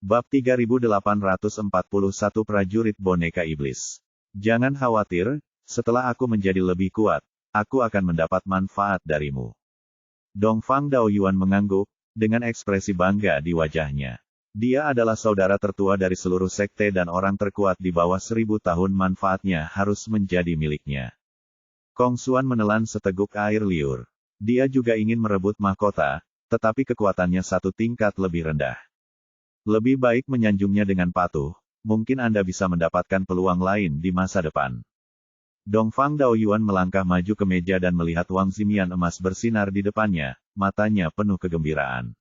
Bab 3841 Prajurit Boneka Iblis. Jangan khawatir, setelah aku menjadi lebih kuat, aku akan mendapat manfaat darimu. Dongfang Daoyuan mengangguk, dengan ekspresi bangga di wajahnya. Dia adalah saudara tertua dari seluruh sekte dan orang terkuat di bawah 1000 tahun, manfaatnya harus menjadi miliknya. Kong Xuan menelan seteguk air liur. Dia juga ingin merebut mahkota, tetapi kekuatannya satu tingkat lebih rendah. Lebih baik menyanjungnya dengan patuh, mungkin Anda bisa mendapatkan peluang lain di masa depan. Dongfang Daoyuan melangkah maju ke meja dan melihat Wang Zimian emas bersinar di depannya, matanya penuh kegembiraan.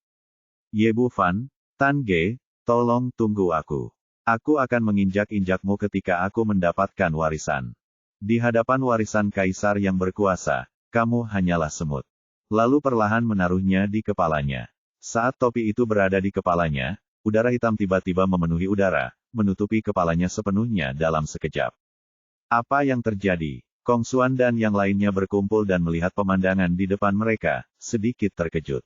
Ye Bu Fan, Tan Ge, tolong tunggu aku. Aku akan menginjak-injakmu ketika aku mendapatkan warisan. Di hadapan warisan kaisar yang berkuasa, kamu hanyalah semut. Lalu perlahan menaruhnya di kepalanya. Saat topi itu berada di kepalanya, udara hitam tiba-tiba memenuhi udara, menutupi kepalanya sepenuhnya dalam sekejap. Apa yang terjadi? Kong Xuan dan yang lainnya berkumpul dan melihat pemandangan di depan mereka, sedikit terkejut.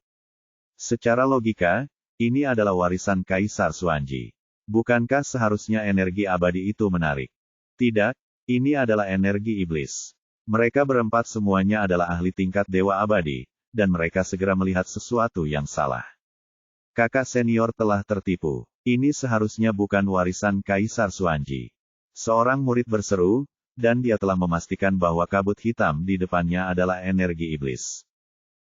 Secara logika, ini adalah warisan Kaisar Xuanji. Bukankah seharusnya energi abadi itu menarik? Tidak, ini adalah energi iblis. Mereka berempat semuanya adalah ahli tingkat dewa abadi, dan mereka segera melihat sesuatu yang salah. Kakak senior telah tertipu. Ini seharusnya bukan warisan Kaisar Xuanji. Seorang murid berseru, dan dia telah memastikan bahwa kabut hitam di depannya adalah energi iblis.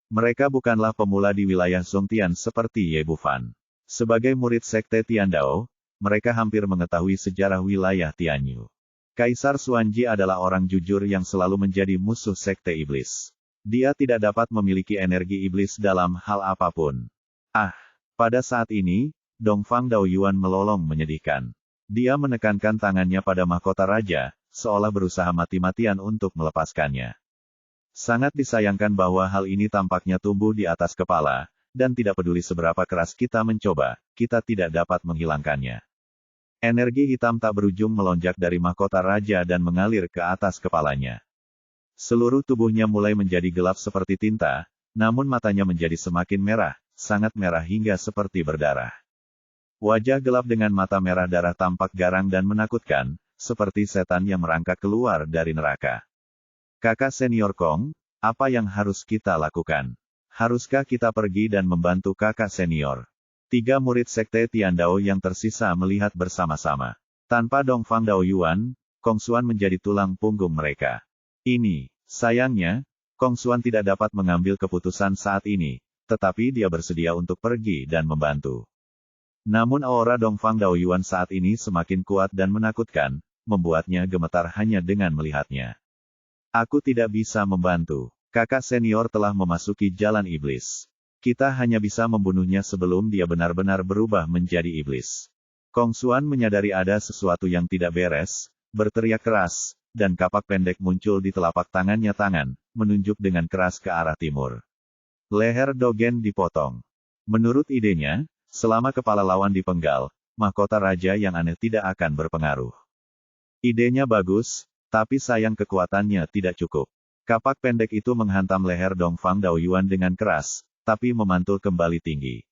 Mereka bukanlah pemula di wilayah Zongtian seperti Ye Bu Fan. Sebagai murid sekte Tiandao, mereka hampir mengetahui sejarah wilayah Tianyu. Kaisar Xuanji adalah orang jujur yang selalu menjadi musuh sekte iblis. Dia tidak dapat memiliki energi iblis dalam hal apapun. Pada saat ini, Dongfang Daoyuan melolong menyedihkan. Dia menekankan tangannya pada mahkota raja, seolah berusaha mati-matian untuk melepaskannya. Sangat disayangkan bahwa hal ini tampaknya tumbuh di atas kepala, dan tidak peduli seberapa keras kita mencoba, kita tidak dapat menghilangkannya. Energi hitam tak berujung melonjak dari mahkota raja dan mengalir ke atas kepalanya. Seluruh tubuhnya mulai menjadi gelap seperti tinta, namun matanya menjadi semakin merah, sangat merah hingga seperti berdarah. Wajah gelap dengan mata merah darah tampak garang dan menakutkan, seperti setan yang merangkak keluar dari neraka. Kakak senior Kong, apa yang harus kita lakukan? Haruskah kita pergi dan membantu kakak senior? 3 murid sekte Tiandao yang tersisa melihat bersama-sama. Tanpa Dongfang Daoyuan, Kong Xuan menjadi tulang punggung mereka. Sayangnya, Kong Xuan tidak dapat mengambil keputusan saat ini, tetapi dia bersedia untuk pergi dan membantu. Namun aura Dongfang Daoyuan saat ini semakin kuat dan menakutkan, membuatnya gemetar hanya dengan melihatnya. Aku tidak bisa membantu. Kakak senior telah memasuki jalan iblis. Kita hanya bisa membunuhnya sebelum dia benar-benar berubah menjadi iblis. Kong Xuan menyadari ada sesuatu yang tidak beres, berteriak keras, dan kapak pendek muncul di telapak tangannya menunjuk dengan keras ke arah timur. Leher Dogen dipotong. Menurut idenya, selama kepala lawan dipenggal, mahkota raja yang aneh tidak akan berpengaruh. Idenya bagus, tapi sayang kekuatannya tidak cukup. Kapak pendek itu menghantam leher Dongfang Daoyuan dengan keras, tapi memantul kembali tinggi.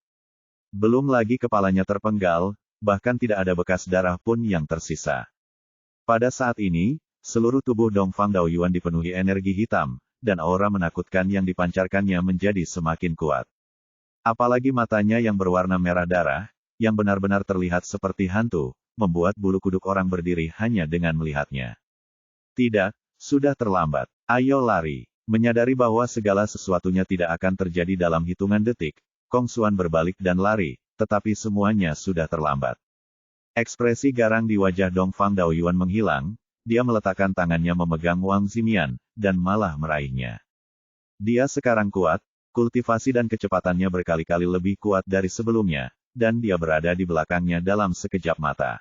Belum lagi kepalanya terpenggal, bahkan tidak ada bekas darah pun yang tersisa. Pada saat ini, seluruh tubuh Dongfang Daoyuan dipenuhi energi hitam, dan aura menakutkan yang dipancarkannya menjadi semakin kuat. Apalagi matanya yang berwarna merah darah, yang benar-benar terlihat seperti hantu, membuat bulu kuduk orang berdiri hanya dengan melihatnya. Tidak, sudah terlambat. Ayo lari. Menyadari bahwa segala sesuatunya tidak akan terjadi dalam hitungan detik, Kong Xuan berbalik dan lari, tetapi semuanya sudah terlambat. Ekspresi garang di wajah Dongfang Daoyuan menghilang, dia meletakkan tangannya memegang Wang Zimian, dan malah meraihnya. Dia sekarang kuat, kultivasi dan kecepatannya berkali-kali lebih kuat dari sebelumnya, dan dia berada di belakangnya dalam sekejap mata.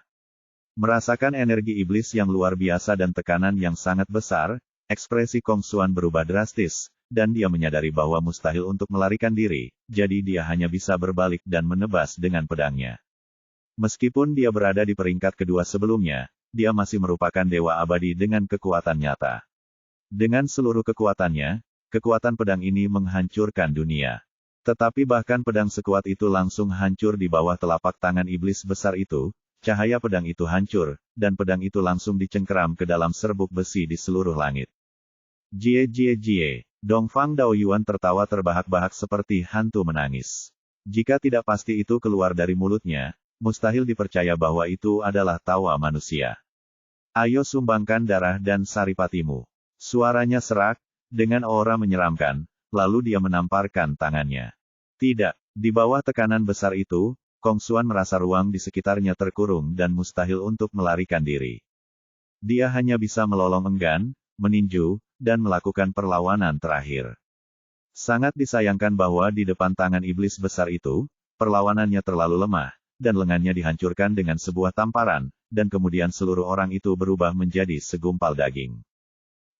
Merasakan energi iblis yang luar biasa dan tekanan yang sangat besar, ekspresi Kong Xuan berubah drastis, dan dia menyadari bahwa mustahil untuk melarikan diri, jadi dia hanya bisa berbalik dan menebas dengan pedangnya. Meskipun dia berada di peringkat kedua sebelumnya, dia masih merupakan dewa abadi dengan kekuatan nyata. Dengan seluruh kekuatannya, kekuatan pedang ini menghancurkan dunia. Tetapi bahkan pedang sekuat itu langsung hancur di bawah telapak tangan iblis besar itu, cahaya pedang itu hancur, dan pedang itu langsung dicengkeram ke dalam serbuk besi di seluruh langit. Jie jie jie, Dongfang Daoyuan tertawa terbahak-bahak seperti hantu menangis. Jika tidak pasti itu keluar dari mulutnya, mustahil dipercaya bahwa itu adalah tawa manusia. Ayo sumbangkan darah dan saripatimu. Suaranya serak, dengan aura menyeramkan, lalu dia menamparkan tangannya. Tidak, di bawah tekanan besar itu, Kong Xuan merasa ruang di sekitarnya terkurung dan mustahil untuk melarikan diri. Dia hanya bisa melolong enggan, meninju, dan melakukan perlawanan terakhir. Sangat disayangkan bahwa di depan tangan iblis besar itu, perlawanannya terlalu lemah, dan lengannya dihancurkan dengan sebuah tamparan, dan kemudian seluruh orang itu berubah menjadi segumpal daging.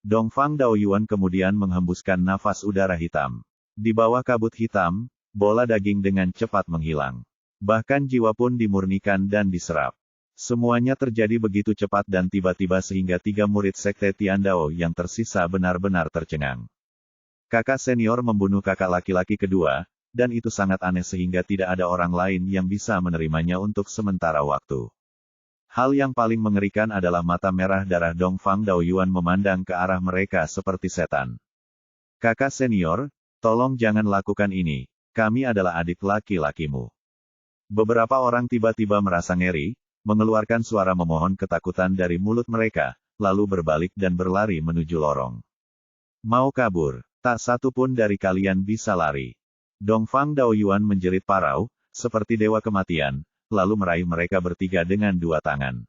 Dongfang Daoyuan kemudian menghembuskan nafas udara hitam. Di bawah kabut hitam, bola daging dengan cepat menghilang. Bahkan jiwa pun dimurnikan dan diserap. Semuanya terjadi begitu cepat dan tiba-tiba sehingga 3 murid sekte Tiandao yang tersisa benar-benar tercengang. Kakak senior membunuh kakak laki-laki kedua, dan itu sangat aneh sehingga tidak ada orang lain yang bisa menerimanya untuk sementara waktu. Hal yang paling mengerikan adalah mata merah darah Dongfang Daoyuan memandang ke arah mereka seperti setan. Kakak senior, tolong jangan lakukan ini, kami adalah adik laki-lakimu. Beberapa orang tiba-tiba merasa ngeri, mengeluarkan suara memohon ketakutan dari mulut mereka, lalu berbalik dan berlari menuju lorong. Mau kabur, tak satu pun dari kalian bisa lari. Dongfang Daoyuan menjerit parau, seperti dewa kematian, lalu meraih mereka bertiga dengan 2 tangan.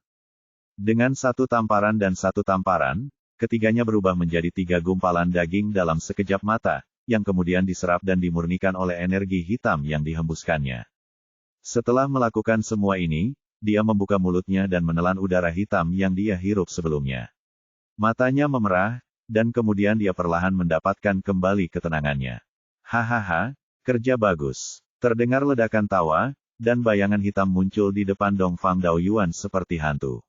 Dengan 1 tamparan dan 1 tamparan, ketiganya berubah menjadi 3 gumpalan daging dalam sekejap mata, yang kemudian diserap dan dimurnikan oleh energi hitam yang dihembuskannya. Setelah melakukan semua ini, dia membuka mulutnya dan menelan udara hitam yang dia hirup sebelumnya. Matanya memerah, dan kemudian dia perlahan mendapatkan kembali ketenangannya. Hahaha, kerja bagus. Terdengar ledakan tawa, dan bayangan hitam muncul di depan Dongfang Daoyuan seperti hantu.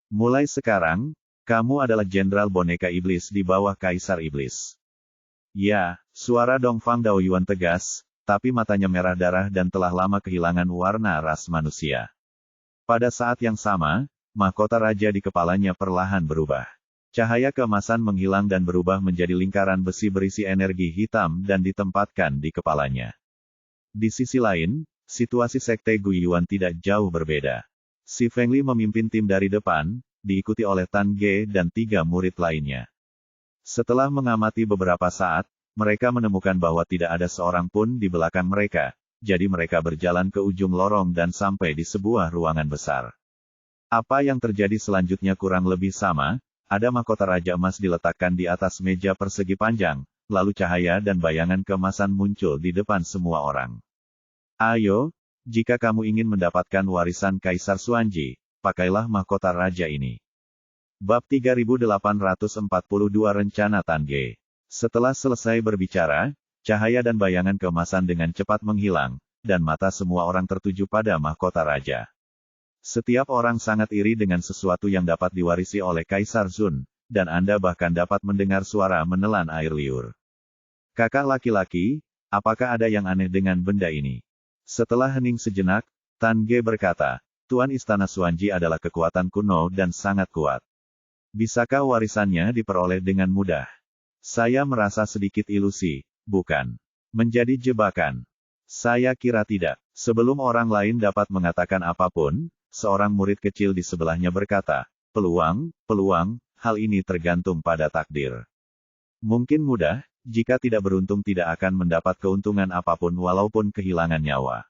Mulai sekarang, kamu adalah jenderal boneka iblis di bawah Kaisar Iblis. Ya, suara Dongfang Daoyuan tegas, tapi matanya merah darah dan telah lama kehilangan warna ras manusia. Pada saat yang sama, mahkota raja di kepalanya perlahan berubah. Cahaya keemasan menghilang dan berubah menjadi lingkaran besi berisi energi hitam dan ditempatkan di kepalanya. Di sisi lain, situasi sekte Guiyuan tidak jauh berbeda. Si Fengli memimpin tim dari depan, diikuti oleh Tan Ge dan 3 murid lainnya. Setelah mengamati beberapa saat, mereka menemukan bahwa tidak ada seorang pun di belakang mereka, jadi mereka berjalan ke ujung lorong dan sampai di sebuah ruangan besar. Apa yang terjadi selanjutnya kurang lebih sama, ada mahkota Raja Emas diletakkan di atas meja persegi panjang, lalu cahaya dan bayangan keemasan muncul di depan semua orang. Ayo, jika kamu ingin mendapatkan warisan Kaisar Xuanji, pakailah mahkota raja ini. Bab 3842 Rencana Tan Ge. Setelah selesai berbicara, cahaya dan bayangan keemasan dengan cepat menghilang, dan mata semua orang tertuju pada mahkota raja. Setiap orang sangat iri dengan sesuatu yang dapat diwarisi oleh Kaisar Zun, dan Anda bahkan dapat mendengar suara menelan air liur. Kakak laki-laki, apakah ada yang aneh dengan benda ini? Setelah hening sejenak, Tan Ge berkata, Tuan Istana Xuanji adalah kekuatan kuno dan sangat kuat. Bisakah warisannya diperoleh dengan mudah? Saya merasa sedikit ilusi, bukan? Menjadi jebakan. Saya kira tidak. Sebelum orang lain dapat mengatakan apapun, seorang murid kecil di sebelahnya berkata, peluang, hal ini tergantung pada takdir. Mungkin mudah, jika tidak beruntung tidak akan mendapat keuntungan apapun walaupun kehilangan nyawa.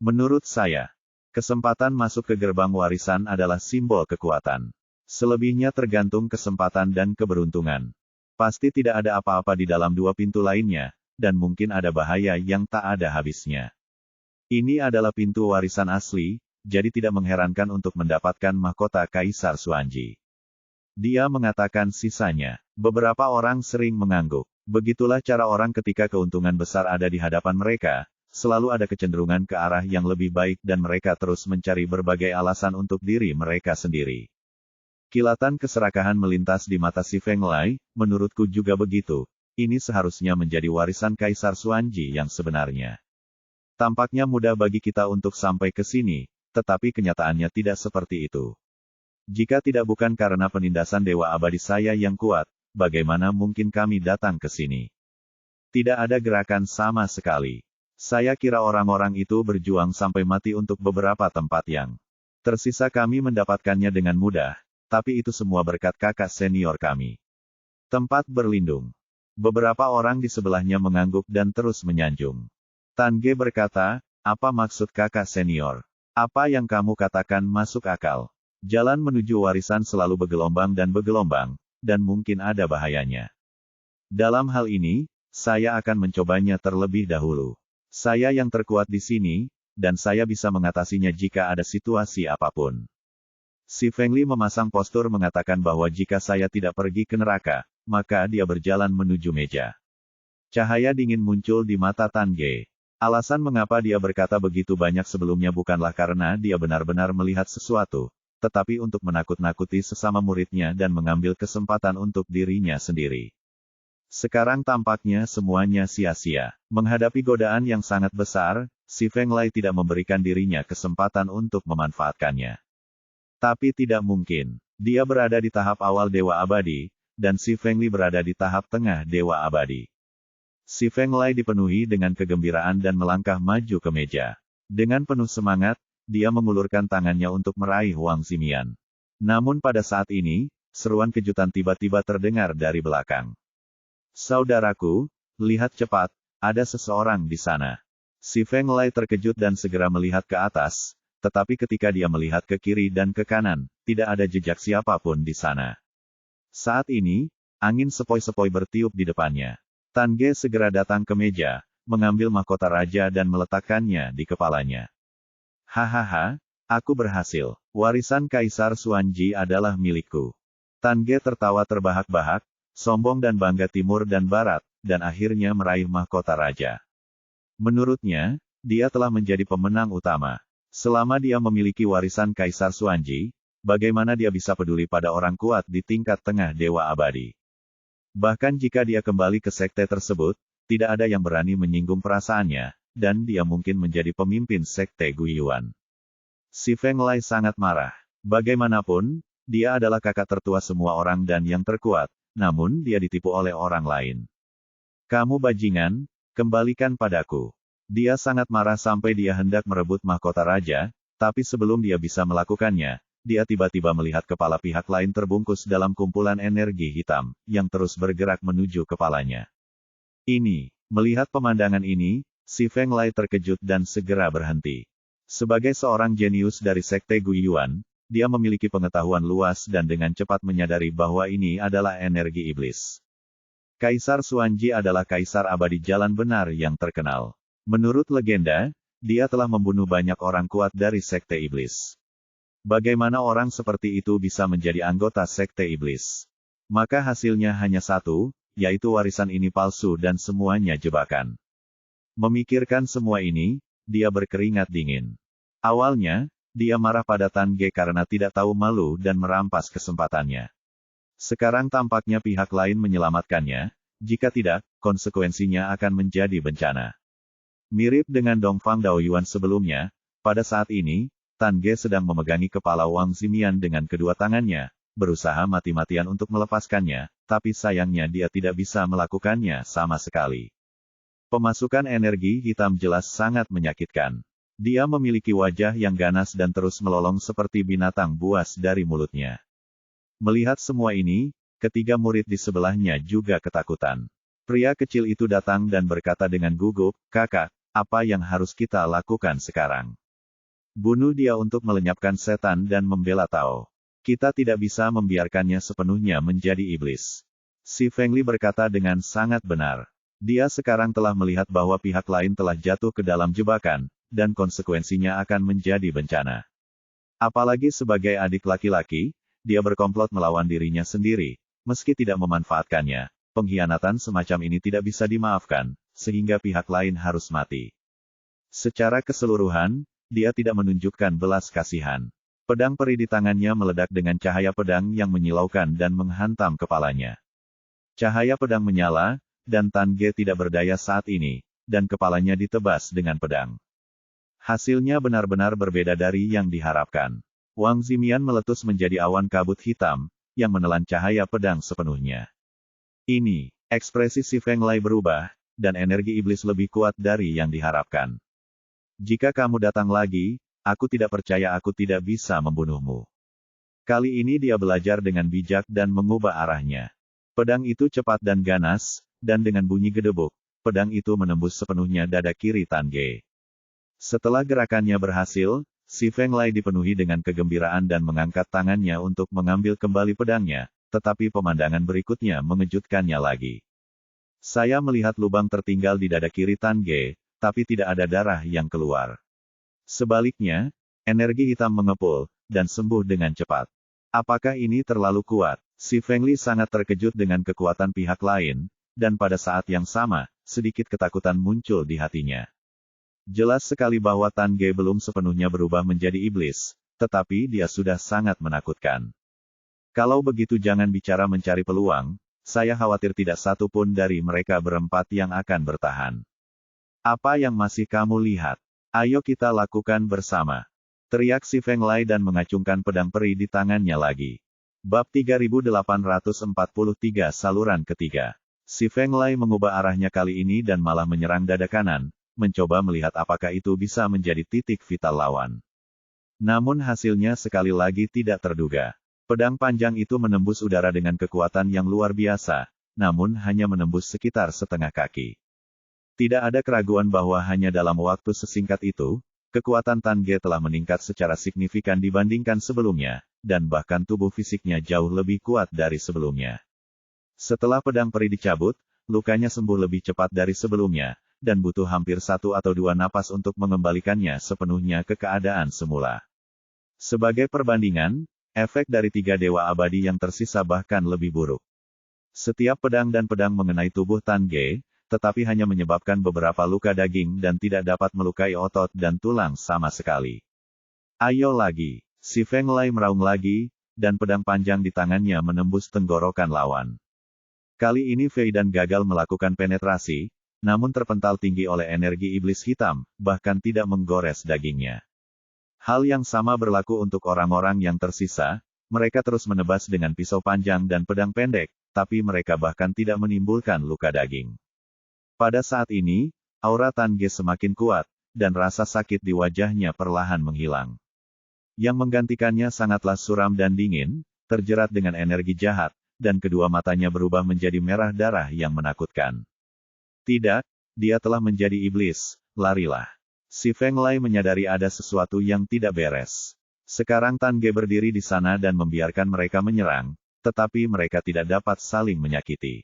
Menurut saya, kesempatan masuk ke gerbang warisan adalah simbol kekuatan. Selebihnya tergantung kesempatan dan keberuntungan. Pasti tidak ada apa-apa di dalam 2 pintu lainnya, dan mungkin ada bahaya yang tak ada habisnya. Ini adalah pintu warisan asli, jadi tidak mengherankan untuk mendapatkan mahkota Kaisar Xuanji. Dia mengatakan sisanya. Beberapa orang sering mengangguk. Begitulah cara orang ketika keuntungan besar ada di hadapan mereka, selalu ada kecenderungan ke arah yang lebih baik dan mereka terus mencari berbagai alasan untuk diri mereka sendiri. Kilatan keserakahan melintas di mata si Feng Lai, menurutku juga begitu. ini seharusnya menjadi warisan Kaisar Xuanji yang sebenarnya. Tampaknya mudah bagi kita untuk sampai ke sini, tetapi kenyataannya tidak seperti itu. Jika tidak bukan karena penindasan Dewa Abadi saya yang kuat, bagaimana mungkin kami datang ke sini? Tidak ada gerakan sama sekali. Saya kira orang-orang itu berjuang sampai mati untuk beberapa tempat yang tersisa kami mendapatkannya dengan mudah, tapi itu semua berkat kakak senior kami. Tempat berlindung. Beberapa orang di sebelahnya mengangguk dan terus menyanjung. Tan Ge berkata, apa maksud kakak senior? Apa yang kamu katakan masuk akal. Jalan menuju warisan selalu bergelombang, dan mungkin ada bahayanya. Dalam hal ini, saya akan mencobanya terlebih dahulu. Saya yang terkuat di sini, dan saya bisa mengatasinya jika ada situasi apapun. Si Fengli memasang postur mengatakan bahwa jika saya tidak pergi ke neraka, maka dia berjalan menuju meja. Cahaya dingin muncul di mata Tan Ge. Alasan mengapa dia berkata begitu banyak sebelumnya bukanlah karena dia benar-benar melihat sesuatu, tetapi untuk menakut-nakuti sesama muridnya dan mengambil kesempatan untuk dirinya sendiri. Sekarang tampaknya semuanya sia-sia. Menghadapi godaan yang sangat besar, si Feng Lei tidak memberikan dirinya kesempatan untuk memanfaatkannya. Tapi tidak mungkin. Dia berada di tahap awal Dewa Abadi, dan si Feng Li berada di tahap tengah Dewa Abadi. Si Feng Lei dipenuhi dengan kegembiraan dan melangkah maju ke meja. Dengan penuh semangat, dia mengulurkan tangannya untuk meraih Wang Ximian. Namun pada saat ini, seruan kejutan tiba-tiba terdengar dari belakang. Saudaraku, lihat cepat, ada seseorang di sana. Si Feng Lei terkejut dan segera melihat ke atas, tetapi ketika dia melihat ke kiri dan ke kanan, tidak ada jejak siapapun di sana. Saat ini, angin sepoi-sepoi bertiup di depannya. Tan Ge segera datang ke meja, mengambil mahkota raja dan meletakkannya di kepalanya. Hahaha, aku berhasil. Warisan Kaisar Xuanji adalah milikku. Tan Ge tertawa terbahak-bahak, sombong dan bangga timur dan barat, dan akhirnya meraih mahkota raja. Menurutnya, dia telah menjadi pemenang utama. Selama dia memiliki warisan Kaisar Xuanji, bagaimana dia bisa peduli pada orang kuat di tingkat tengah Dewa Abadi? Bahkan jika dia kembali ke sekte tersebut, tidak ada yang berani menyinggung perasaannya, dan dia mungkin menjadi pemimpin sekte Guiyuan. Si Feng Lei sangat marah. Bagaimanapun, dia adalah kakak tertua semua orang dan yang terkuat, namun dia ditipu oleh orang lain. Kamu bajingan, kembalikan padaku. Dia sangat marah sampai dia hendak merebut mahkota raja, tapi sebelum dia bisa melakukannya, dia tiba-tiba melihat kepala pihak lain terbungkus dalam kumpulan energi hitam, yang terus bergerak menuju kepalanya. Melihat pemandangan ini, si Feng Lei terkejut dan segera berhenti. Sebagai seorang jenius dari sekte Guiyuan, dia memiliki pengetahuan luas dan dengan cepat menyadari bahwa ini adalah energi iblis. Kaisar Xuanji adalah kaisar abadi jalan benar yang terkenal. Menurut legenda, dia telah membunuh banyak orang kuat dari sekte iblis. Bagaimana orang seperti itu bisa menjadi anggota sekte iblis? Maka hasilnya hanya satu, yaitu warisan ini palsu dan semuanya jebakan. Memikirkan semua ini, dia berkeringat dingin. Awalnya, dia marah pada Tan Ge karena tidak tahu malu dan merampas kesempatannya. Sekarang tampaknya pihak lain menyelamatkannya, jika tidak, konsekuensinya akan menjadi bencana. Mirip dengan Dongfang Daoyuan sebelumnya, pada saat ini, Tan Ge sedang memegangi kepala Wang Ximian dengan kedua tangannya, berusaha mati-matian untuk melepaskannya, tapi sayangnya dia tidak bisa melakukannya sama sekali. Pemasukan energi hitam jelas sangat menyakitkan. Dia memiliki wajah yang ganas dan terus melolong seperti binatang buas dari mulutnya. Melihat semua ini, ketiga murid di sebelahnya juga ketakutan. Pria kecil itu datang dan berkata dengan gugup, "Kakak, apa yang harus kita lakukan sekarang?" "Bunuh dia untuk melenyapkan setan dan membela Tao. Kita tidak bisa membiarkannya sepenuhnya menjadi iblis." Si Feng Li berkata dengan sangat benar. Dia sekarang telah melihat bahwa pihak lain telah jatuh ke dalam jebakan, dan konsekuensinya akan menjadi bencana. Apalagi sebagai adik laki-laki, dia berkomplot melawan dirinya sendiri, meski tidak memanfaatkannya. Pengkhianatan semacam ini tidak bisa dimaafkan, sehingga pihak lain harus mati. Secara keseluruhan, dia tidak menunjukkan belas kasihan. Pedang peri di tangannya meledak dengan cahaya pedang yang menyilaukan dan menghantam kepalanya. Cahaya pedang menyala, dan Tan Ge tidak berdaya saat ini, dan kepalanya ditebas dengan pedang. Hasilnya benar-benar berbeda dari yang diharapkan. Wang Zimian meletus menjadi awan kabut hitam, yang menelan cahaya pedang sepenuhnya. Ini, ekspresi si Feng Lei berubah, dan energi iblis lebih kuat dari yang diharapkan. Jika kamu datang lagi, aku tidak percaya aku tidak bisa membunuhmu. Kali ini dia belajar dengan bijak dan mengubah arahnya. Pedang itu cepat dan ganas, dan dengan bunyi gedebuk, pedang itu menembus sepenuhnya dada kiri Tan Ge. Setelah gerakannya berhasil, si Feng Lei dipenuhi dengan kegembiraan dan mengangkat tangannya untuk mengambil kembali pedangnya, tetapi pemandangan berikutnya mengejutkannya lagi. Saya melihat lubang tertinggal di dada kiri Tan Ge, tapi tidak ada darah yang keluar. Sebaliknya, energi hitam mengepul, dan sembuh dengan cepat. Apakah ini terlalu kuat? Si Feng Li sangat terkejut dengan kekuatan pihak lain, dan pada saat yang sama, sedikit ketakutan muncul di hatinya. Jelas sekali bahwa Tan Ge belum sepenuhnya berubah menjadi iblis, tetapi dia sudah sangat menakutkan. Kalau begitu jangan bicara mencari peluang, saya khawatir tidak satu pun dari mereka berempat yang akan bertahan. Apa yang masih kamu lihat? Ayo kita lakukan bersama. Teriak si Feng Lei dan mengacungkan pedang peri di tangannya lagi. Bab 3843 Saluran Ketiga. Si Feng Lei mengubah arahnya kali ini dan malah menyerang dada kanan, mencoba melihat apakah itu bisa menjadi titik vital lawan. Namun hasilnya sekali lagi tidak terduga. Pedang panjang itu menembus udara dengan kekuatan yang luar biasa, namun hanya menembus sekitar setengah kaki. Tidak ada keraguan bahwa hanya dalam waktu sesingkat itu, kekuatan Tan Ge telah meningkat secara signifikan dibandingkan sebelumnya, dan bahkan tubuh fisiknya jauh lebih kuat dari sebelumnya. Setelah pedang peri dicabut, lukanya sembuh lebih cepat dari sebelumnya, dan butuh hampir 1 atau 2 napas untuk mengembalikannya sepenuhnya ke keadaan semula. Sebagai perbandingan, efek dari 3 dewa abadi yang tersisa bahkan lebih buruk. Setiap pedang dan pedang mengenai tubuh Tan Ge, tetapi hanya menyebabkan beberapa luka daging dan tidak dapat melukai otot dan tulang sama sekali. Ayo lagi, si Feng Lei meraung lagi, dan pedang panjang di tangannya menembus tenggorokan lawan. Kali ini Fei Dan gagal melakukan penetrasi, namun terpental tinggi oleh energi iblis hitam, bahkan tidak menggores dagingnya. Hal yang sama berlaku untuk orang-orang yang tersisa, mereka terus menebas dengan pisau panjang dan pedang pendek, tapi mereka bahkan tidak menimbulkan luka daging. Pada saat ini, aura Tan Ge semakin kuat, dan rasa sakit di wajahnya perlahan menghilang. Yang menggantikannya sangatlah suram dan dingin, terjerat dengan energi jahat, dan kedua matanya berubah menjadi merah darah yang menakutkan. Tidak, dia telah menjadi iblis, larilah. Si Feng Lei menyadari ada sesuatu yang tidak beres. Sekarang Tan Ge berdiri di sana dan membiarkan mereka menyerang, tetapi mereka tidak dapat saling menyakiti.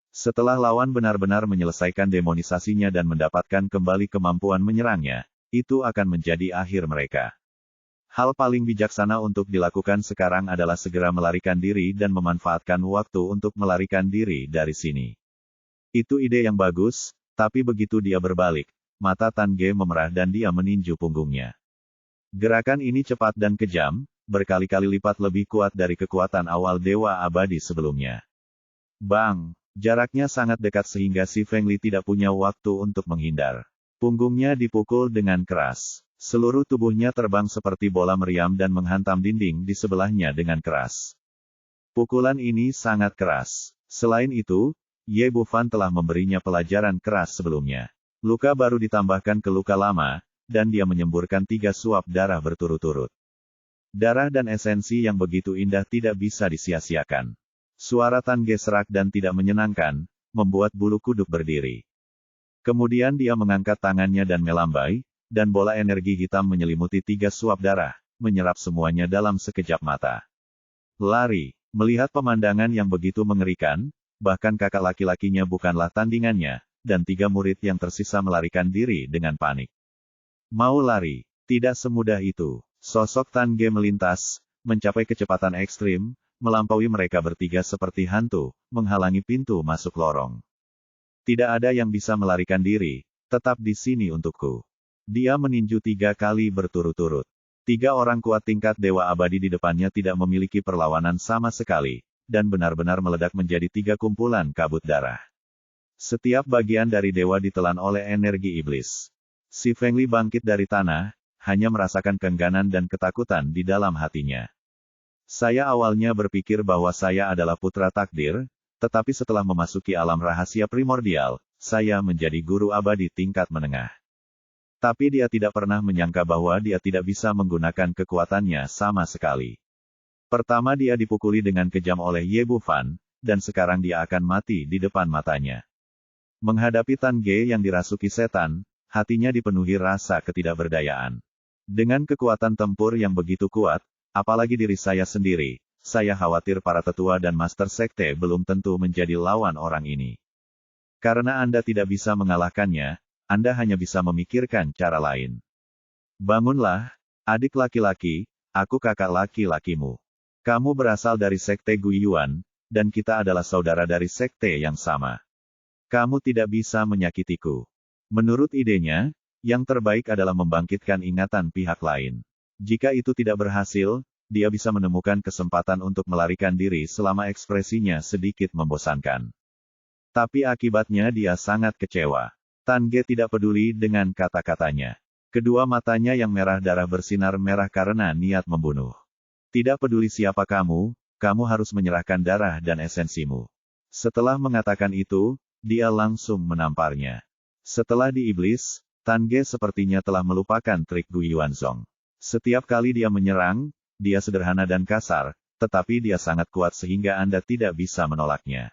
Setelah lawan benar-benar menyelesaikan demonisasinya dan mendapatkan kembali kemampuan menyerangnya, itu akan menjadi akhir mereka. Hal paling bijaksana untuk dilakukan sekarang adalah segera melarikan diri dan memanfaatkan waktu untuk melarikan diri dari sini. Itu ide yang bagus, tapi begitu dia berbalik, mata Tan Ge memerah dan dia meninju punggungnya. Gerakan ini cepat dan kejam, berkali-kali lipat lebih kuat dari kekuatan awal Dewa Abadi sebelumnya. Bang! Jaraknya sangat dekat sehingga si Feng Li tidak punya waktu untuk menghindar. Punggungnya dipukul dengan keras. Seluruh tubuhnya terbang seperti bola meriam dan menghantam dinding di sebelahnya dengan keras. Pukulan ini sangat keras. Selain itu, Ye Bufan telah memberinya pelajaran keras sebelumnya. Luka baru ditambahkan ke luka lama, dan dia menyemburkan 3 suap darah berturut-turut. Darah dan esensi yang begitu indah tidak bisa disia-siakan. Suara Tan Ge serak dan tidak menyenangkan, membuat bulu kuduk berdiri. Kemudian dia mengangkat tangannya dan melambai, dan bola energi hitam menyelimuti 3 suap darah, menyerap semuanya dalam sekejap mata. Lari, melihat pemandangan yang begitu mengerikan, bahkan kakak laki-lakinya bukanlah tandingannya, dan 3 murid yang tersisa melarikan diri dengan panik. Mau lari, tidak semudah itu. Sosok Tan Ge melintas, mencapai kecepatan ekstrim, melampaui mereka bertiga seperti hantu, menghalangi pintu masuk lorong. Tidak ada yang bisa melarikan diri, tetap di sini untukku. Dia meninju 3 kali berturut-turut. 3 orang kuat tingkat Dewa Abadi di depannya tidak memiliki perlawanan sama sekali, dan benar-benar meledak menjadi 3 kumpulan kabut darah. Setiap bagian dari dewa ditelan oleh energi iblis. Si Fengli bangkit dari tanah, hanya merasakan keengganan dan ketakutan di dalam hatinya. Saya awalnya berpikir bahwa saya adalah putra takdir, tetapi setelah memasuki alam rahasia primordial, saya menjadi guru abadi tingkat menengah. Tapi dia tidak pernah menyangka bahwa dia tidak bisa menggunakan kekuatannya sama sekali. Pertama dia dipukuli dengan kejam oleh Ye Bufan, dan sekarang dia akan mati di depan matanya. Menghadapi Tan Ge yang dirasuki setan, hatinya dipenuhi rasa ketidakberdayaan. Dengan kekuatan tempur yang begitu kuat, apalagi diri saya sendiri, saya khawatir para tetua dan master sekte belum tentu menjadi lawan orang ini. Karena Anda tidak bisa mengalahkannya, Anda hanya bisa memikirkan cara lain. Bangunlah, adik laki-laki, aku kakak laki-lakimu. Kamu berasal dari sekte Guiyuan, dan kita adalah saudara dari sekte yang sama. Kamu tidak bisa menyakitiku. Menurut idenya, yang terbaik adalah membangkitkan ingatan pihak lain. Jika itu tidak berhasil, dia bisa menemukan kesempatan untuk melarikan diri selama ekspresinya sedikit membosankan. Tapi akibatnya dia sangat kecewa. Tan Ge tidak peduli dengan kata-katanya. Kedua matanya yang merah darah bersinar merah karena niat membunuh. Tidak peduli siapa kamu harus menyerahkan darah dan esensimu. Setelah mengatakan itu, dia langsung menamparnya. Setelah di iblis, Tan Ge sepertinya telah melupakan trik Gu Yuanzong. Setiap kali dia menyerang, dia sederhana dan kasar, tetapi dia sangat kuat sehingga Anda tidak bisa menolaknya.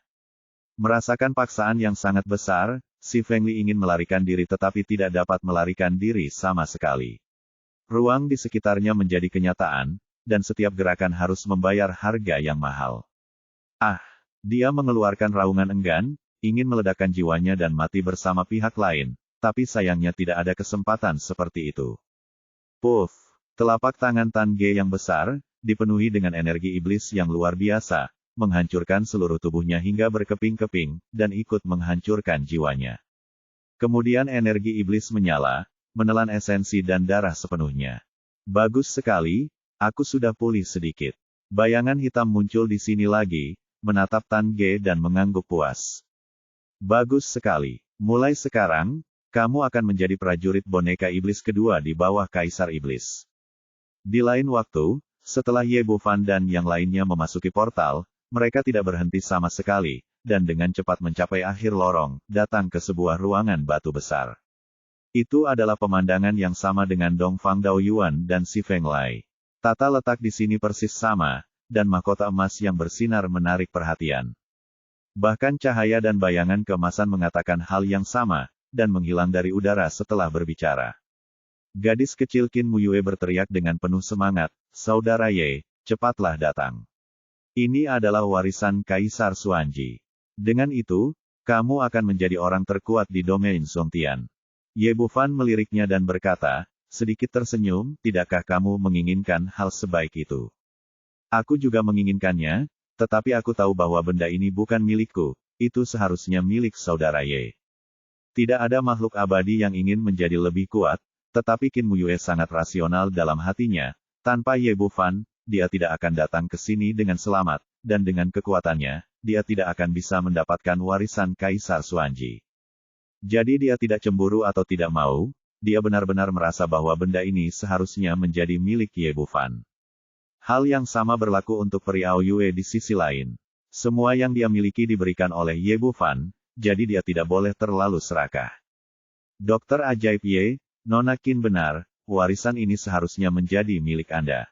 Merasakan paksaan yang sangat besar, si Fengli ingin melarikan diri tetapi tidak dapat melarikan diri sama sekali. Ruang di sekitarnya menjadi kenyataan, dan setiap gerakan harus membayar harga yang mahal. Dia mengeluarkan raungan enggan, ingin meledakkan jiwanya dan mati bersama pihak lain, tapi sayangnya tidak ada kesempatan seperti itu. Puff! Telapak tangan Tan Ge yang besar, dipenuhi dengan energi iblis yang luar biasa, menghancurkan seluruh tubuhnya hingga berkeping-keping, dan ikut menghancurkan jiwanya. Kemudian energi iblis menyala, menelan esensi dan darah sepenuhnya. Bagus sekali, aku sudah pulih sedikit. Bayangan hitam muncul di sini lagi, menatap Tan Ge dan mengangguk puas. Bagus sekali. Mulai sekarang, kamu akan menjadi prajurit boneka iblis kedua di bawah Kaisar Iblis. Di lain waktu, setelah Ye Bufan dan yang lainnya memasuki portal, mereka tidak berhenti sama sekali, dan dengan cepat mencapai akhir lorong, datang ke sebuah ruangan batu besar. Itu adalah pemandangan yang sama dengan Dongfang Daoyuan dan Si Feng Lai. Tata letak di sini persis sama, dan mahkota emas yang bersinar menarik perhatian. Bahkan cahaya dan bayangan keemasan mengatakan hal yang sama, dan menghilang dari udara setelah berbicara. Gadis kecil Qin Muyue berteriak dengan penuh semangat, "Saudara Ye, cepatlah datang. Ini adalah warisan Kaisar Xuanji. Dengan itu, kamu akan menjadi orang terkuat di domain Songtian." Ye Bufan meliriknya dan berkata, sedikit tersenyum, "Tidakkah kamu menginginkan hal sebaik itu? Aku juga menginginkannya, tetapi aku tahu bahwa benda ini bukan milikku, itu seharusnya milik saudara Ye." Tidak ada makhluk abadi yang ingin menjadi lebih kuat, tetapi Qin Muyue sangat rasional dalam hatinya, tanpa Ye Bufan, dia tidak akan datang ke sini dengan selamat, dan dengan kekuatannya, dia tidak akan bisa mendapatkan warisan Kaisar Xuanji. Jadi dia tidak cemburu atau tidak mau, dia benar-benar merasa bahwa benda ini seharusnya menjadi milik Ye Bufan. Hal yang sama berlaku untuk Peri Ao Yue di sisi lain. Semua yang dia miliki diberikan oleh Ye Bufan, jadi dia tidak boleh terlalu serakah. Dokter ajaib Ye, Nona Qin benar, warisan ini seharusnya menjadi milik Anda.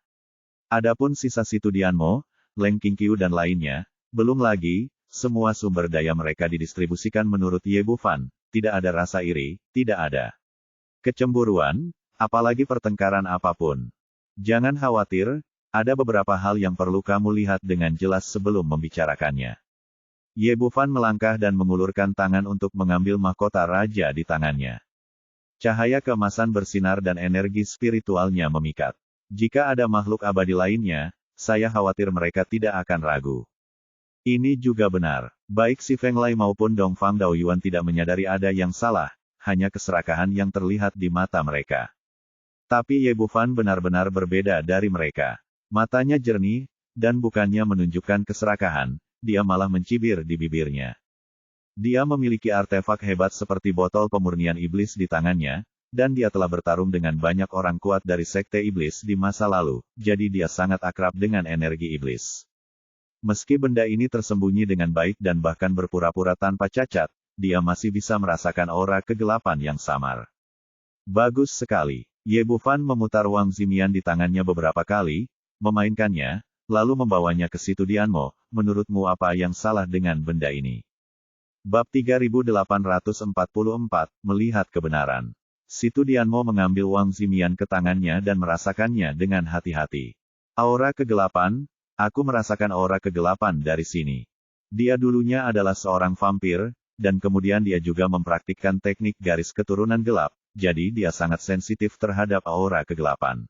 Adapun sisa Situ Dianmo, Leng Qingqiu dan lainnya, belum lagi, semua sumber daya mereka didistribusikan menurut Ye Bufan, tidak ada rasa iri, tidak ada kecemburuan, apalagi pertengkaran apapun. Jangan khawatir, ada beberapa hal yang perlu kamu lihat dengan jelas sebelum membicarakannya. Ye Bufan melangkah dan mengulurkan tangan untuk mengambil mahkota raja di tangannya. Cahaya keemasan bersinar dan energi spiritualnya memikat. Jika ada makhluk abadi lainnya, saya khawatir mereka tidak akan ragu. Ini juga benar. Baik Si Feng Lai maupun Dongfang Daoyuan tidak menyadari ada yang salah, hanya keserakahan yang terlihat di mata mereka. Tapi Ye Bufan benar-benar berbeda dari mereka. Matanya jernih, dan bukannya menunjukkan keserakahan, dia malah mencibir di bibirnya. Dia memiliki artefak hebat seperti botol pemurnian iblis di tangannya, dan dia telah bertarung dengan banyak orang kuat dari sekte iblis di masa lalu, jadi dia sangat akrab dengan energi iblis. Meski benda ini tersembunyi dengan baik dan bahkan berpura-pura tanpa cacat, dia masih bisa merasakan aura kegelapan yang samar. Bagus sekali. Ye Bufan memutar Wang Zimian di tangannya beberapa kali, memainkannya, lalu membawanya ke situ Dianmo. Menurutmu apa yang salah dengan benda ini? Bab 3844, Melihat Kebenaran. Situ Dianmo mengambil Wang Zimian ke tangannya dan merasakannya dengan hati-hati. Aura kegelapan, aku merasakan aura kegelapan dari sini. Dia dulunya adalah seorang vampir, dan kemudian dia juga mempraktikkan teknik garis keturunan gelap, jadi dia sangat sensitif terhadap aura kegelapan.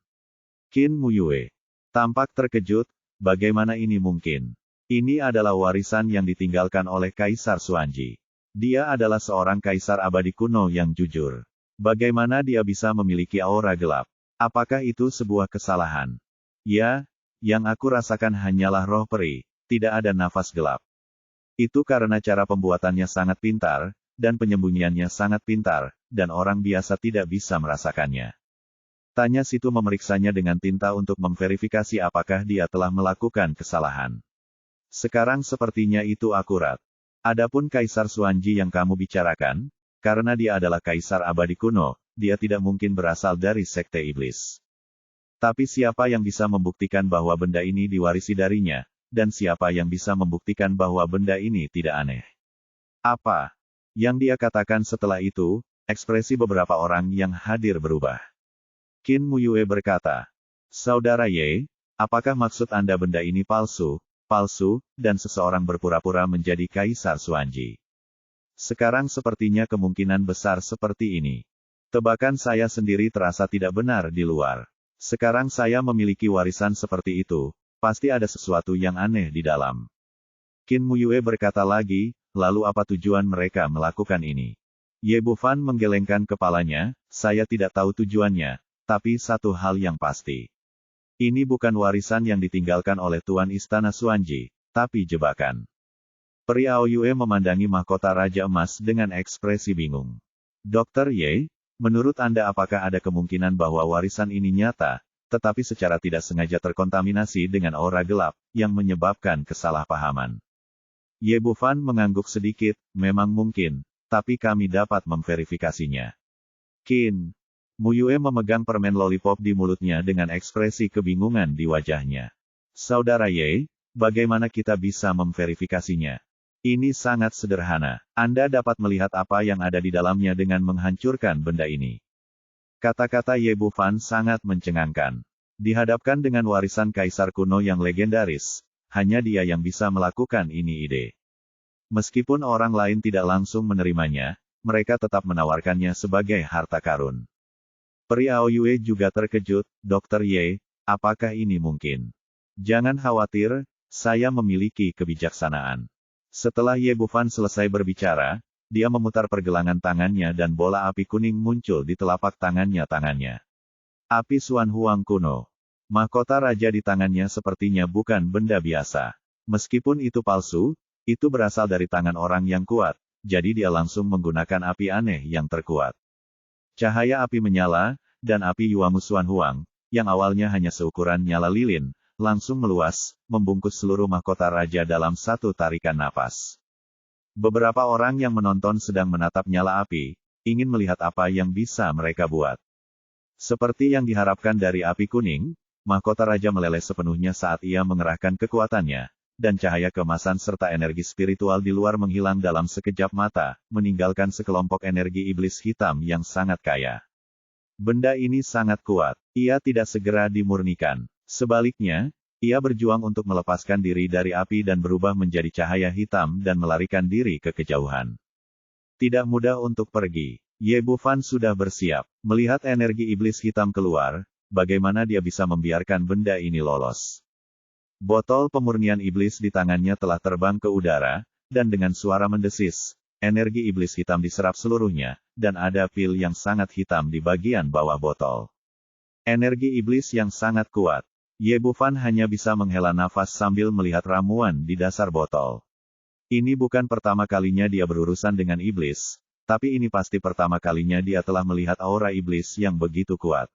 Qin Muyue tampak terkejut, bagaimana ini mungkin? Ini adalah warisan yang ditinggalkan oleh Kaisar Xuanji. Dia adalah seorang kaisar abadi kuno yang jujur. Bagaimana dia bisa memiliki aura gelap? Apakah itu sebuah kesalahan? Ya, yang aku rasakan hanyalah roh peri, tidak ada nafas gelap. Itu karena cara pembuatannya sangat pintar, dan penyembunyiannya sangat pintar, dan orang biasa tidak bisa merasakannya. Tanya Situ memeriksanya dengan tinta untuk memverifikasi apakah dia telah melakukan kesalahan. Sekarang sepertinya itu akurat. Adapun Kaisar Xuanji yang kamu bicarakan, karena dia adalah kaisar abadi kuno, dia tidak mungkin berasal dari sekte iblis. Tapi siapa yang bisa membuktikan bahwa benda ini diwarisi darinya, dan siapa yang bisa membuktikan bahwa benda ini tidak aneh? Apa yang dia katakan setelah itu, ekspresi beberapa orang yang hadir berubah. Qin Muyue berkata, Saudara Ye, apakah maksud Anda benda ini palsu, dan seseorang berpura-pura menjadi Kaisar Xuanji? Sekarang sepertinya kemungkinan besar seperti ini. Tebakan saya sendiri terasa tidak benar di luar. Sekarang saya memiliki warisan seperti itu, pasti ada sesuatu yang aneh di dalam. Qin Muyue berkata lagi, lalu apa tujuan mereka melakukan ini? Ye Bufan menggelengkan kepalanya, saya tidak tahu tujuannya, tapi satu hal yang pasti. Ini bukan warisan yang ditinggalkan oleh Tuan Istana Xuanji, tapi jebakan. Peri Aoyue memandangi mahkota Raja Emas dengan ekspresi bingung. Dr. Ye, menurut Anda apakah ada kemungkinan bahwa warisan ini nyata, tetapi secara tidak sengaja terkontaminasi dengan aura gelap, yang menyebabkan kesalahpahaman? Ye Bufan mengangguk sedikit, memang mungkin, tapi kami dapat memverifikasinya. Qin Muyue memegang permen lollipop di mulutnya dengan ekspresi kebingungan di wajahnya. Saudara Ye, bagaimana kita bisa memverifikasinya? Ini sangat sederhana. Anda dapat melihat apa yang ada di dalamnya dengan menghancurkan benda ini. Kata-kata Ye Bufan sangat mencengangkan. Dihadapkan dengan warisan kaisar kuno yang legendaris, hanya dia yang bisa melakukan ini ide. Meskipun orang lain tidak langsung menerimanya, mereka tetap menawarkannya sebagai harta karun. Peri Aoyue juga terkejut, Dr. Ye, apakah ini mungkin? Jangan khawatir, saya memiliki kebijaksanaan. Setelah Ye Bufan selesai berbicara, dia memutar pergelangan tangannya dan bola api kuning muncul di telapak tangannya. Api Xuan Huang kuno. Mahkota raja di tangannya sepertinya bukan benda biasa. Meskipun itu palsu, itu berasal dari tangan orang yang kuat, jadi dia langsung menggunakan api aneh yang terkuat. Cahaya api menyala, dan api Yuangu Xuan Huang, yang awalnya hanya seukuran nyala lilin, langsung meluas, membungkus seluruh mahkota raja dalam satu tarikan napas. Beberapa orang yang menonton sedang menatap nyala api, ingin melihat apa yang bisa mereka buat. Seperti yang diharapkan dari api kuning, mahkota raja meleleh sepenuhnya saat ia mengerahkan kekuatannya, dan cahaya keemasan serta energi spiritual di luar menghilang dalam sekejap mata, meninggalkan sekelompok energi iblis hitam yang sangat kaya. Benda ini sangat kuat, ia tidak segera dimurnikan. Sebaliknya, ia berjuang untuk melepaskan diri dari api dan berubah menjadi cahaya hitam dan melarikan diri ke kejauhan. Tidak mudah untuk pergi. Ye Bufan sudah bersiap. Melihat energi iblis hitam keluar, bagaimana dia bisa membiarkan benda ini lolos? Botol pemurnian iblis di tangannya telah terbang ke udara, dan dengan suara mendesis, energi iblis hitam diserap seluruhnya, dan ada pil yang sangat hitam di bagian bawah botol. Energi iblis yang sangat kuat. Ye Bufan hanya bisa menghela nafas sambil melihat ramuan di dasar botol. Ini bukan pertama kalinya dia berurusan dengan iblis, tapi ini pasti pertama kalinya dia telah melihat aura iblis yang begitu kuat.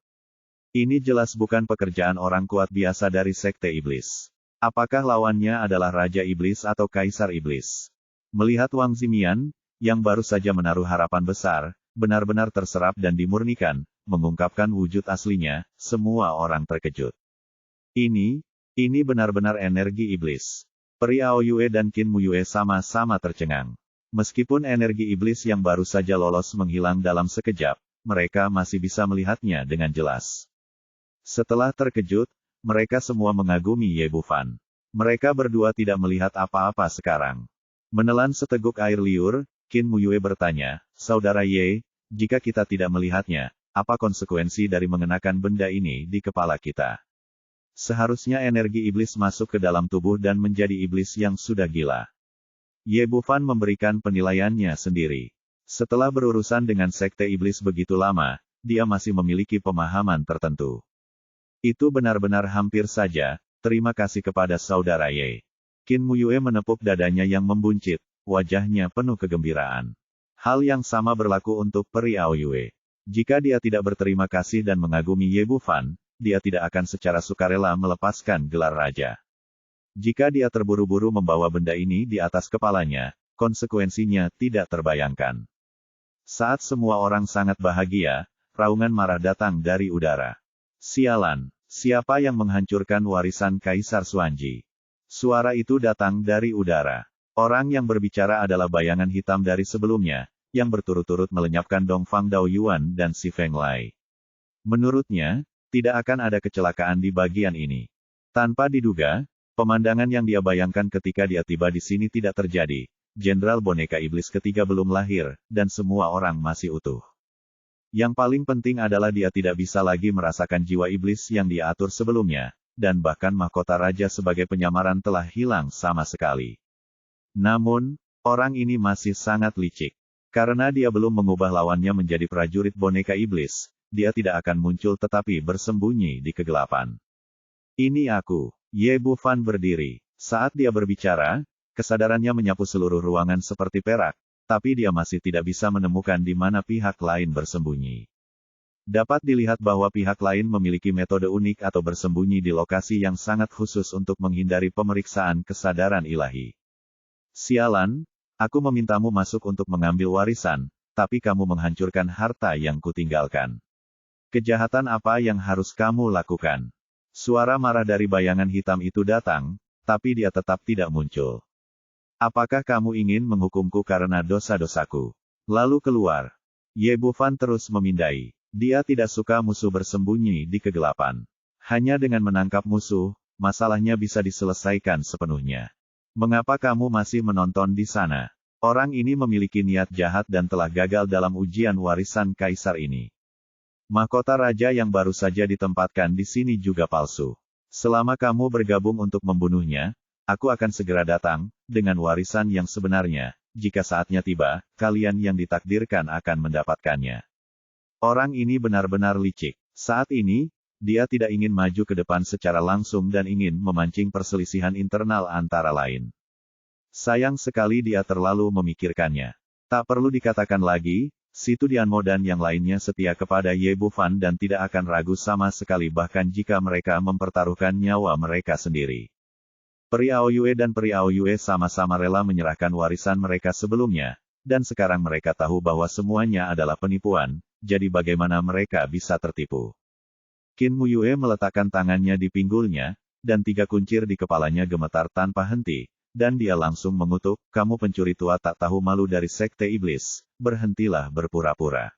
Ini jelas bukan pekerjaan orang kuat biasa dari sekte iblis. Apakah lawannya adalah Raja Iblis atau Kaisar Iblis? Melihat Wang Zimian, yang baru saja menaruh harapan besar, benar-benar terserap dan dimurnikan, mengungkapkan wujud aslinya, semua orang terkejut. Ini benar-benar energi iblis. Peri Aoyue dan Qin Muyue sama-sama tercengang. Meskipun energi iblis yang baru saja lolos menghilang dalam sekejap, mereka masih bisa melihatnya dengan jelas. Setelah terkejut, mereka semua mengagumi Ye Bufan. Mereka berdua tidak melihat apa-apa sekarang. Menelan seteguk air liur, Qin Muyue bertanya, "Saudara Ye, jika kita tidak melihatnya, apa konsekuensi dari mengenakan benda ini di kepala kita?" Seharusnya energi iblis masuk ke dalam tubuh dan menjadi iblis yang sudah gila. Ye Bufan memberikan penilaiannya sendiri. Setelah berurusan dengan sekte iblis begitu lama, dia masih memiliki pemahaman tertentu. Itu benar-benar hampir saja, terima kasih kepada saudara Ye. Qin Muyue menepuk dadanya yang membuncit, wajahnya penuh kegembiraan. Hal yang sama berlaku untuk Peri Aoyue. Jika dia tidak berterima kasih dan mengagumi Ye Bufan, dia tidak akan secara sukarela melepaskan gelar raja. Jika dia terburu-buru membawa benda ini di atas kepalanya, konsekuensinya tidak terbayangkan. Saat semua orang sangat bahagia, raungan marah datang dari udara. "Sialan, siapa yang menghancurkan warisan Kaisar Xuanji?" Suara itu datang dari udara. Orang yang berbicara adalah bayangan hitam dari sebelumnya, yang berturut-turut melenyapkan Dongfang Daoyuan dan Si Feng Lai. Menurutnya, tidak akan ada kecelakaan di bagian ini. Tanpa diduga, pemandangan yang dia bayangkan ketika dia tiba di sini tidak terjadi. Jenderal boneka iblis ketiga belum lahir, dan semua orang masih utuh. Yang paling penting adalah dia tidak bisa lagi merasakan jiwa iblis yang dia atur sebelumnya, dan bahkan mahkota raja sebagai penyamaran telah hilang sama sekali. Namun, orang ini masih sangat licik. Karena dia belum mengubah lawannya menjadi prajurit boneka iblis, dia tidak akan muncul tetapi bersembunyi di kegelapan. "Ini aku." Ye Bufan berdiri. Saat dia berbicara, kesadarannya menyapu seluruh ruangan seperti perak, tapi dia masih tidak bisa menemukan di mana pihak lain bersembunyi. Dapat dilihat bahwa pihak lain memiliki metode unik atau bersembunyi di lokasi yang sangat khusus untuk menghindari pemeriksaan kesadaran ilahi. "Sialan, aku memintamu masuk untuk mengambil warisan, tapi kamu menghancurkan harta yang kutinggalkan. Kejahatan apa yang harus kamu lakukan?" Suara marah dari bayangan hitam itu datang, tapi dia tetap tidak muncul. "Apakah kamu ingin menghukumku karena dosa-dosaku? Lalu keluar." Ye Bufan terus memindai. Dia tidak suka musuh bersembunyi di kegelapan. Hanya dengan menangkap musuh, masalahnya bisa diselesaikan sepenuhnya. "Mengapa kamu masih menonton di sana? Orang ini memiliki niat jahat dan telah gagal dalam ujian warisan kaisar ini. Mahkota raja yang baru saja ditempatkan di sini juga palsu. Selama kamu bergabung untuk membunuhnya, aku akan segera datang, dengan warisan yang sebenarnya. Jika saatnya tiba, kalian yang ditakdirkan akan mendapatkannya." Orang ini benar-benar licik. Saat ini, dia tidak ingin maju ke depan secara langsung dan ingin memancing perselisihan internal antara lain. Sayang sekali dia terlalu memikirkannya. Tak perlu dikatakan lagi, Si Tudianmo dan yang lainnya setia kepada Ye Bufan dan tidak akan ragu sama sekali bahkan jika mereka mempertaruhkan nyawa mereka sendiri. Peri Aoyue dan Peri Aoyue sama-sama rela menyerahkan warisan mereka sebelumnya, dan sekarang mereka tahu bahwa semuanya adalah penipuan, jadi bagaimana mereka bisa tertipu. Qin Muyue meletakkan tangannya di pinggulnya, dan 3 kuncir di kepalanya gemetar tanpa henti. Dan dia langsung mengutuk, "Kamu pencuri tua tak tahu malu dari sekte iblis, berhentilah berpura-pura.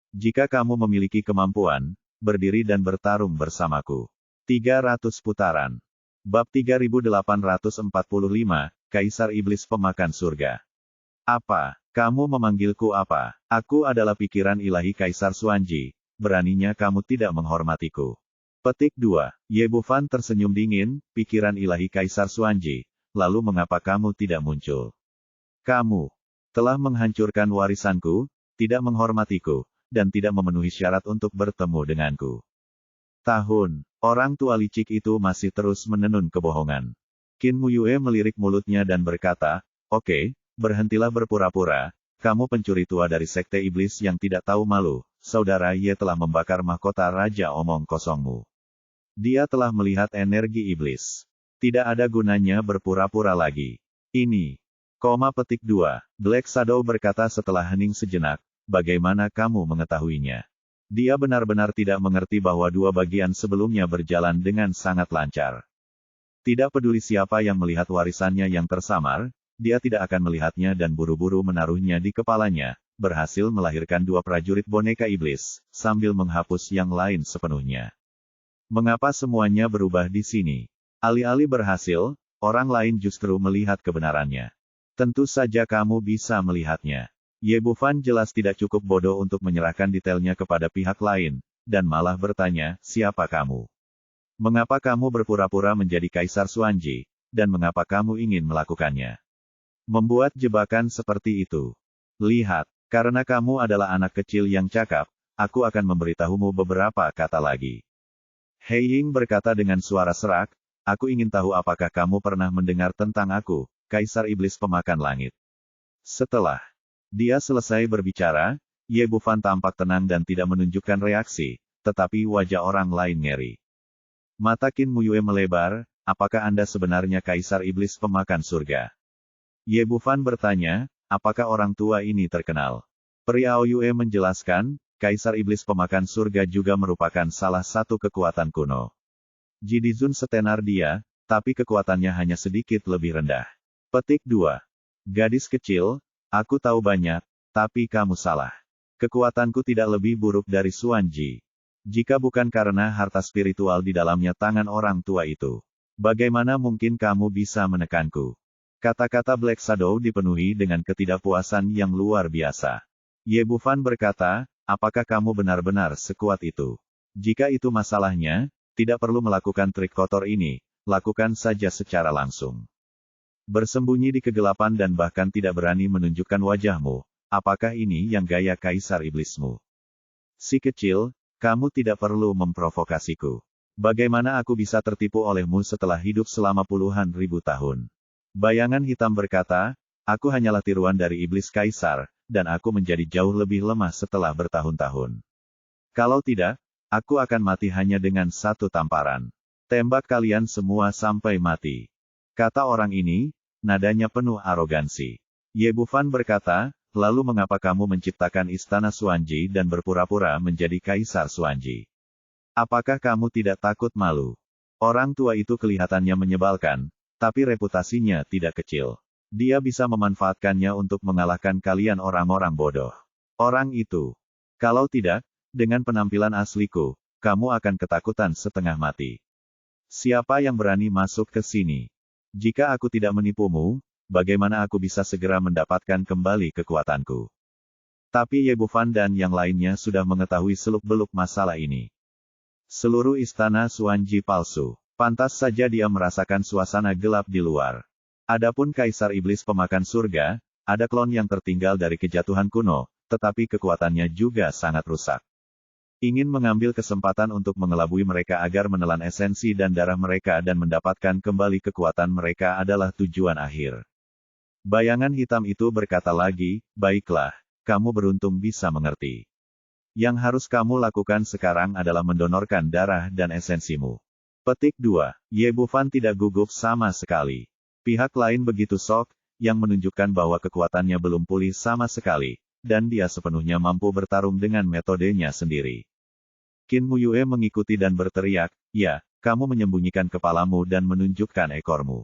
Jika kamu memiliki kemampuan, berdiri dan bertarung bersamaku." 300 putaran. Bab 3845, Kaisar Iblis Pemakan Surga. "Apa? Kamu memanggilku apa? Aku adalah pikiran ilahi Kaisar Xuanji, beraninya kamu tidak menghormatiku." Petik 2. Ye Bufan tersenyum dingin, "Pikiran ilahi Kaisar Xuanji. Lalu mengapa kamu tidak muncul? Kamu telah menghancurkan warisanku, tidak menghormatiku, dan tidak memenuhi syarat untuk bertemu denganku." Tahun, orang tua licik itu masih terus menenun kebohongan. Qin Muyue melirik mulutnya dan berkata, Oke, berhentilah berpura-pura, kamu pencuri tua dari Sekte Iblis yang tidak tahu malu, Saudara Ye telah membakar mahkota Raja omong kosongmu. Dia telah melihat energi iblis. Tidak ada gunanya berpura-pura lagi. Ini. Petik 2. Black Shadow berkata setelah hening sejenak, bagaimana kamu mengetahuinya? Dia benar-benar tidak mengerti bahwa dua bagian sebelumnya berjalan dengan sangat lancar. Tidak peduli siapa yang melihat warisannya yang tersamar, dia tidak akan melihatnya dan buru-buru menaruhnya di kepalanya, berhasil melahirkan dua prajurit boneka iblis, sambil menghapus yang lain sepenuhnya. Mengapa semuanya berubah di sini? Alih-alih berhasil, orang lain justru melihat kebenarannya. Tentu saja kamu bisa melihatnya. Ye Bufan jelas tidak cukup bodoh untuk menyerahkan detailnya kepada pihak lain, dan malah bertanya, siapa kamu? Mengapa kamu berpura-pura menjadi Kaisar Xuanji, dan mengapa kamu ingin melakukannya? Membuat jebakan seperti itu. Lihat, karena kamu adalah anak kecil yang cakap, aku akan memberitahumu beberapa kata lagi. Hei Ying berkata dengan suara serak, aku ingin tahu apakah kamu pernah mendengar tentang aku, Kaisar Iblis Pemakan Langit. Setelah dia selesai berbicara, Ye Bufan tampak tenang dan tidak menunjukkan reaksi, tetapi wajah orang lain ngeri. Mata Qin Muyue melebar, apakah Anda sebenarnya Kaisar Iblis Pemakan Surga? Ye Bufan bertanya, apakah orang tua ini terkenal? Peri Ao Yue menjelaskan, Kaisar Iblis Pemakan Surga juga merupakan salah satu kekuatan kuno. Jidizun setenar dia, tapi kekuatannya hanya sedikit lebih rendah. Petik 2. Gadis kecil, aku tahu banyak, tapi kamu salah. Kekuatanku tidak lebih buruk dari Xuanji. Jika bukan karena harta spiritual di dalamnya tangan orang tua itu, bagaimana mungkin kamu bisa menekanku? Kata-kata Black Shadow dipenuhi dengan ketidakpuasan yang luar biasa. Ye Bufan berkata, apakah kamu benar-benar sekuat itu? Jika itu masalahnya, tidak perlu melakukan trik kotor ini, lakukan saja secara langsung. Bersembunyi di kegelapan dan bahkan tidak berani menunjukkan wajahmu, apakah ini yang gaya Kaisar Iblismu? Si kecil, kamu tidak perlu memprovokasiku. Bagaimana aku bisa tertipu olehmu setelah hidup selama puluhan ribu tahun? Bayangan hitam berkata, aku hanyalah tiruan dari Iblis Kaisar, dan aku menjadi jauh lebih lemah setelah bertahun-tahun. Kalau tidak, aku akan mati hanya dengan satu tamparan. Tembak kalian semua sampai mati. Kata orang ini, nadanya penuh arogansi. Ye Bufan berkata, lalu mengapa kamu menciptakan istana Xuanji dan berpura-pura menjadi Kaisar Xuanji? Apakah kamu tidak takut malu? Orang tua itu kelihatannya menyebalkan, tapi reputasinya tidak kecil. Dia bisa memanfaatkannya untuk mengalahkan kalian orang-orang bodoh. Orang itu. Kalau tidak, dengan penampilan asliku, kamu akan ketakutan setengah mati. Siapa yang berani masuk ke sini? Jika aku tidak menipumu, bagaimana aku bisa segera mendapatkan kembali kekuatanku? Tapi Ye Bufan dan yang lainnya sudah mengetahui seluk-beluk masalah ini. Seluruh istana Xuanji palsu. Pantas saja dia merasakan suasana gelap di luar. Adapun Kaisar Iblis Pemakan Surga, ada klon yang tertinggal dari kejatuhan kuno, tetapi kekuatannya juga sangat rusak. Ingin mengambil kesempatan untuk mengelabui mereka agar menelan esensi dan darah mereka dan mendapatkan kembali kekuatan mereka adalah tujuan akhir. Bayangan hitam itu berkata lagi, baiklah, kamu beruntung bisa mengerti. Yang harus kamu lakukan sekarang adalah mendonorkan darah dan esensimu. Petik 2. Ye Bufan tidak gugup sama sekali. Pihak lain begitu sok, yang menunjukkan bahwa kekuatannya belum pulih sama sekali, dan dia sepenuhnya mampu bertarung dengan metodenya sendiri. Qin Muyue mengikuti dan berteriak, ya, kamu menyembunyikan kepalamu dan menunjukkan ekormu.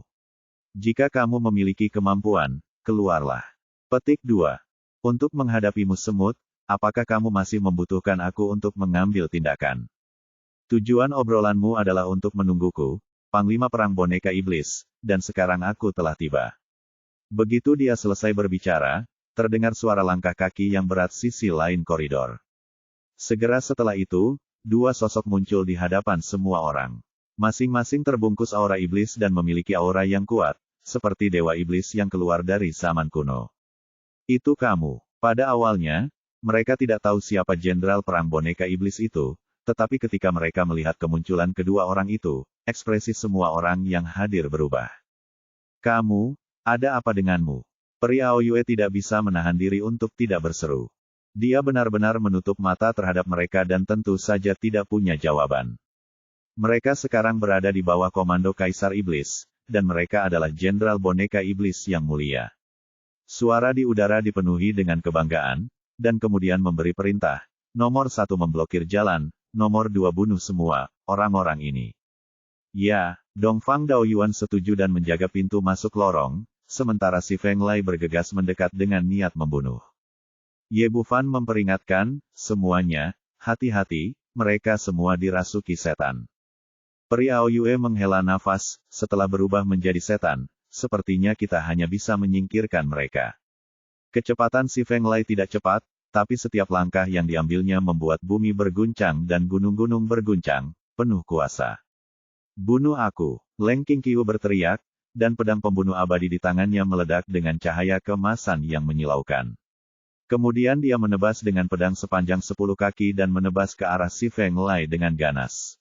Jika kamu memiliki kemampuan, keluarlah. Petik 2. Untuk menghadapimu semut, apakah kamu masih membutuhkan aku untuk mengambil tindakan? Tujuan obrolanmu adalah untuk menungguku, Panglima Perang Boneka Iblis, dan sekarang aku telah tiba. Begitu dia selesai berbicara, terdengar suara langkah kaki yang berat sisi lain koridor. Segera setelah itu, dua sosok muncul di hadapan semua orang. Masing-masing terbungkus aura iblis dan memiliki aura yang kuat, seperti dewa iblis yang keluar dari zaman kuno. Itu kamu. Pada awalnya, mereka tidak tahu siapa jenderal perang boneka iblis itu, tetapi ketika mereka melihat kemunculan kedua orang itu, ekspresi semua orang yang hadir berubah. Kamu, ada apa denganmu? Peri Aoyue tidak bisa menahan diri untuk tidak berseru. Dia benar-benar menutup mata terhadap mereka dan tentu saja tidak punya jawaban. Mereka sekarang berada di bawah komando Kaisar Iblis, dan mereka adalah Jenderal Boneka Iblis yang mulia. Suara di udara dipenuhi dengan kebanggaan, dan kemudian memberi perintah. Nomor 1 memblokir jalan, nomor 2 bunuh semua orang-orang ini. Ya, Dongfang Daoyuan setuju dan menjaga pintu masuk lorong, sementara si Feng Lei bergegas mendekat dengan niat membunuh. Ye Bufan memperingatkan, semuanya, hati-hati, mereka semua dirasuki setan. Peri Aoyue menghela nafas, setelah berubah menjadi setan, sepertinya kita hanya bisa menyingkirkan mereka. Kecepatan si Feng Lei tidak cepat, tapi setiap langkah yang diambilnya membuat bumi berguncang dan gunung-gunung berguncang, penuh kuasa. Bunuh aku, Leng Qingqiu berteriak, dan pedang pembunuh abadi di tangannya meledak dengan cahaya keemasan yang menyilaukan. Kemudian dia menebas dengan pedang sepanjang 10 kaki dan menebas ke arah si Feng Lei dengan ganas.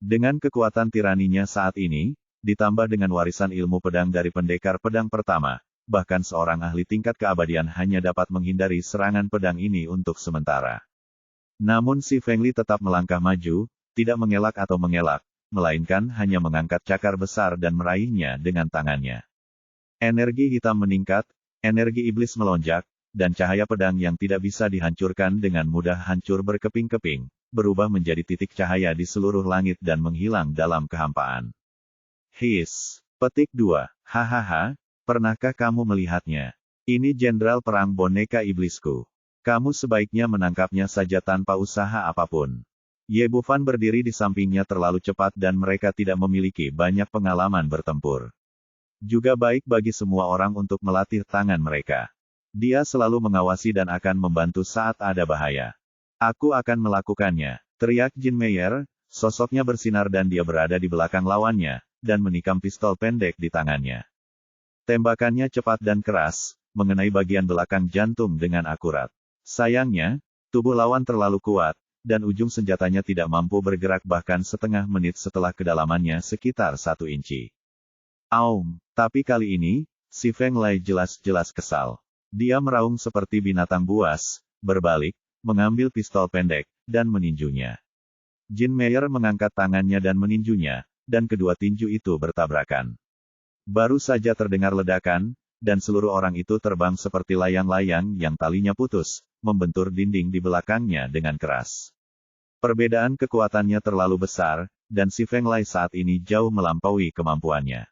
Dengan kekuatan tiraninya saat ini, ditambah dengan warisan ilmu pedang dari pendekar pedang pertama, bahkan seorang ahli tingkat keabadian hanya dapat menghindari serangan pedang ini untuk sementara. Namun si Feng Lei tetap melangkah maju, tidak mengelak atau mengelak, melainkan hanya mengangkat cakar besar dan meraihnya dengan tangannya. Energi hitam meningkat, energi iblis melonjak, dan cahaya pedang yang tidak bisa dihancurkan dengan mudah hancur berkeping-keping, berubah menjadi titik cahaya di seluruh langit dan menghilang dalam kehampaan. His. Petik 2. Hahaha, pernahkah kamu melihatnya? Ini jenderal perang boneka iblisku. Kamu sebaiknya menangkapnya saja tanpa usaha apapun. Ye Bufan berdiri di sampingnya terlalu cepat dan mereka tidak memiliki banyak pengalaman bertempur. Juga baik bagi semua orang untuk melatih tangan mereka. Dia selalu mengawasi dan akan membantu saat ada bahaya. Aku akan melakukannya, teriak Jin Meyer, sosoknya bersinar dan dia berada di belakang lawannya, dan menikam pistol pendek di tangannya. Tembakannya cepat dan keras, mengenai bagian belakang jantung dengan akurat. Sayangnya, tubuh lawan terlalu kuat, dan ujung senjatanya tidak mampu bergerak bahkan setengah menit setelah kedalamannya sekitar 1 inci. Aum, tapi kali ini, si Feng Lei jelas-jelas kesal. Dia meraung seperti binatang buas, berbalik, mengambil pistol pendek, dan meninjunya. Jin Meyer mengangkat tangannya dan meninjunya, dan kedua tinju itu bertabrakan. Baru saja terdengar ledakan, dan seluruh orang itu terbang seperti layang-layang yang talinya putus, membentur dinding di belakangnya dengan keras. Perbedaan kekuatannya terlalu besar, dan si Feng Lei saat ini jauh melampaui kemampuannya.